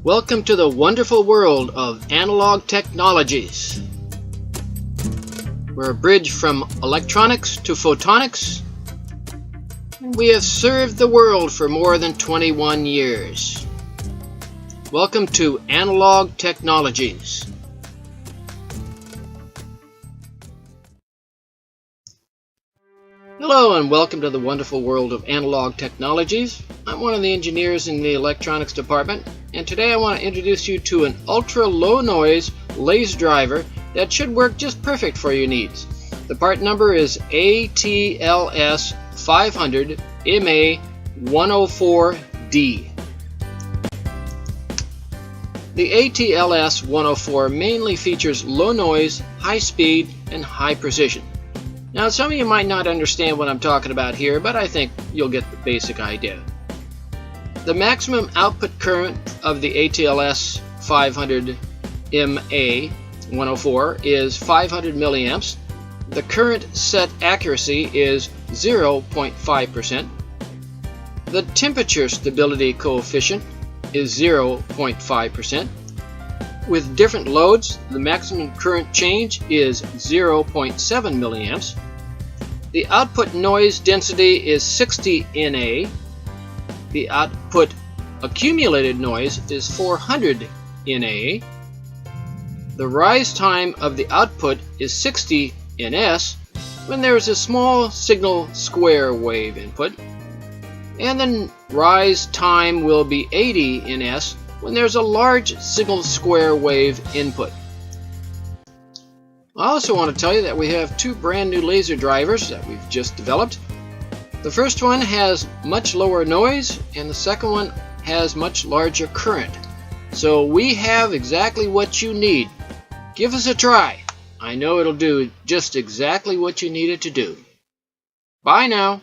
Welcome to the wonderful world of analog technologies. We're a bridge from electronics to photonics, and we have served the world for more than 21 years. Welcome to Analog Technologies. Hello and welcome to the wonderful world of analog technologies. I'm one of the engineers in the electronics department, and today I want to introduce you to an ultra low noise laser driver that should work just perfect for your needs. The part number is ATLS500MA104D. The ATLS104 mainly features low noise, high speed, and high precision. Now, some of you might not understand what I'm talking about here, but I think you'll get the basic idea. The maximum output current of the ATLS500MA104 is 500 milliamps. The current set accuracy is 0.5%. The temperature stability coefficient is 0.5%. With different loads, the maximum current change is 0.7 milliamps. The output noise density is 60 Na. The output accumulated noise is 400 Na. The rise time of the output is 60 Ns when there is a small signal square wave input, and the rise time will be 80 Ns when there's a large signal square wave input. I also want to tell you that we have two brand new laser drivers that we've just developed. The first one has much lower noise, and the second one has much larger current. So we have exactly what you need. Give us a try. I know it'll do just exactly what you need it to do. Bye now.